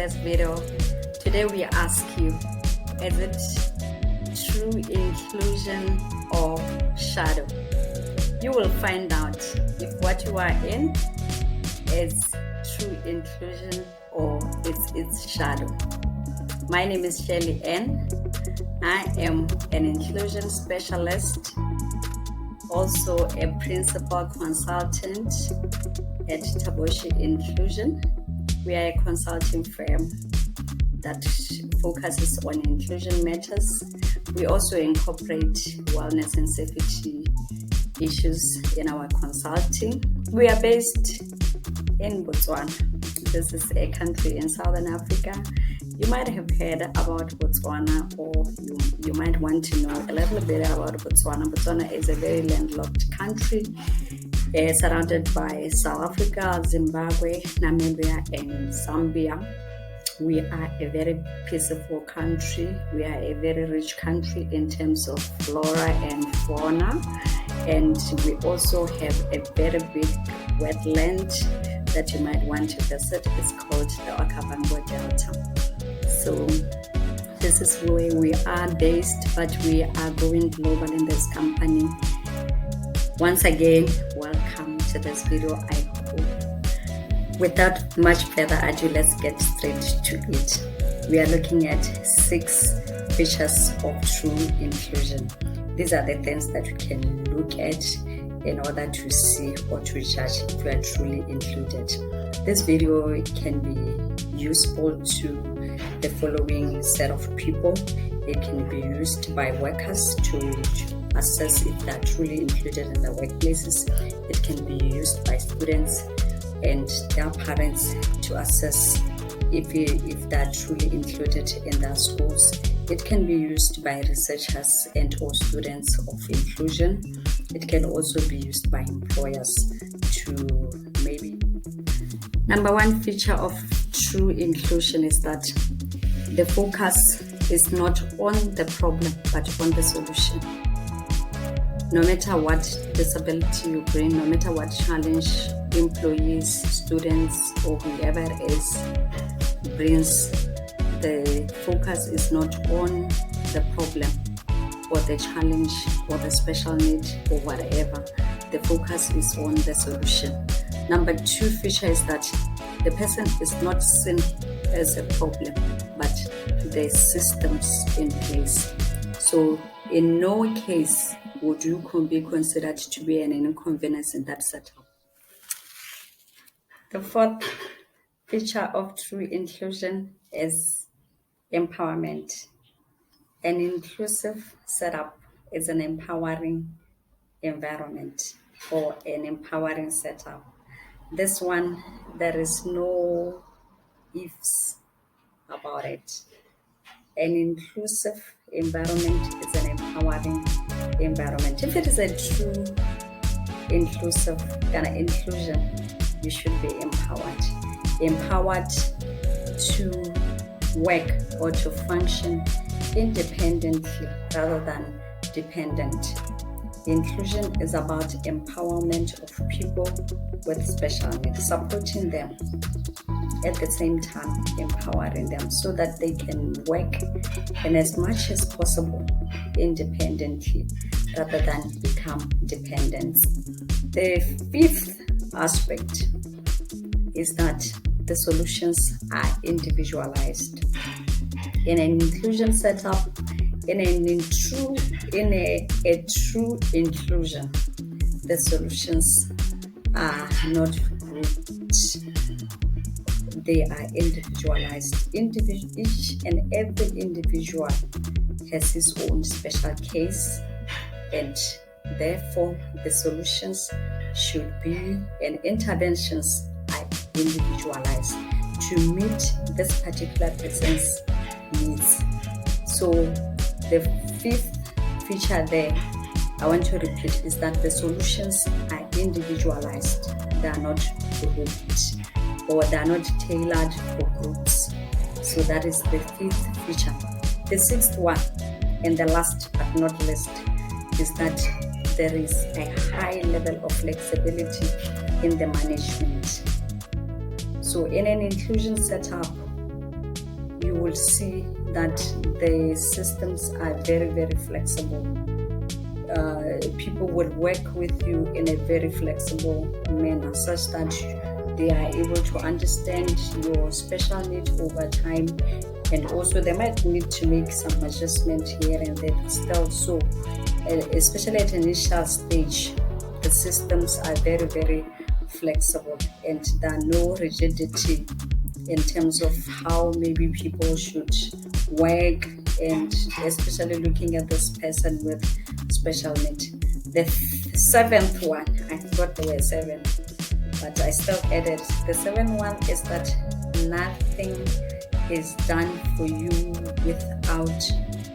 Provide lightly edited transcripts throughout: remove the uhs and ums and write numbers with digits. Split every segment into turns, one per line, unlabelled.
today's video. Today we ask you, is it true inclusion or shadow? You will find out if what you are in is true inclusion or it's shadow. My name is Shirley En. I am an inclusion specialist, also a principal consultant at Thaboshi Inclusive. We are a consulting firm that focuses on inclusion matters. We also incorporate wellness and safety issues in our consulting. We are based in Botswana. This is a country in Southern Africa. You might have heard about Botswana, or you might want to know a little bit about Botswana. Botswana is a very landlocked country, surrounded by South Africa, Zimbabwe, Namibia, and Zambia. We are a very peaceful country. We are a very rich country in terms of flora and fauna. And we also have a very big wetland that you might want to visit. It's called the Okavango Delta. So this is where we are based, but we are going global in this company. Once again, welcome to this video. I hope without much further ado, let's get straight to it. We are looking at 6 features of true inclusion. These are the things that you can look at in order to see or to judge if you are truly included. This video can be useful to the following set of people. It can be used by workers to assess if they are truly included in the workplaces. It can be used by students and their parents to assess if they are truly included in their schools. It can be used by researchers and or students of inclusion. It can also be used by employers to maybe. Number 1 feature of true inclusion is that the focus is not on the problem but on the solution. No matter what disability you bring, no matter what challenge employees, students, or whoever it is brings, the focus is not on the problem or the challenge or the special need or whatever. The focus is on the solution. Number 2 feature is that the person is not seen as a problem, but the systems in place. So in no case would you be considered to be an inconvenience in that setup. The 4th feature of true inclusion is empowerment. An inclusive setup is an empowering environment or an empowering setup. This one, there is no ifs about it. An inclusive environment is an empowering environment. If it is a true inclusive kind of inclusion, you should be empowered. Empowered to work or to function independently rather than dependent. Inclusion is about empowerment of people with special needs, supporting them, at the same time empowering them so that they can work and as much as possible independently rather than become dependents. The 5th aspect is that the solutions are individualized. In an inclusion setup, in a true inclusion, the solutions are not grouped. They are individualized. Each and every individual has his own special case, and therefore the solutions should be and interventions are individualized to meet this particular person's needs. So the 5th feature there, I want to repeat, is that the solutions are individualized. They are not grouped or they are not tailored for groups. So that is the 5th feature. The 6th one, and the last but not least, is that there is a high level of flexibility in the management. So in an inclusion setup, will see that the systems are very, very flexible. People will work with you in a very flexible manner, such that they are able to understand your special needs over time, and also they might need to make some adjustment here and there still. So especially at initial stage, the systems are very, very flexible, and there are no rigidity in terms of how maybe people should work, and especially looking at this person with special need. The seventh one, I forgot the word seven, but I still added. The seventh one is that nothing is done for you without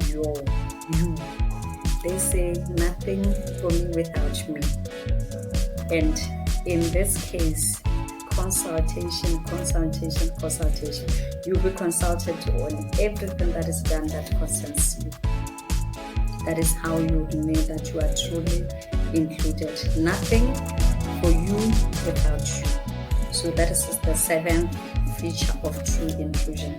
you. They say nothing for me without me. And in this case, consultation. You'll be consulted on everything that is done that concerns you. That is how you would know that you are truly included. Nothing for you without you. So that is the seventh feature of true inclusion.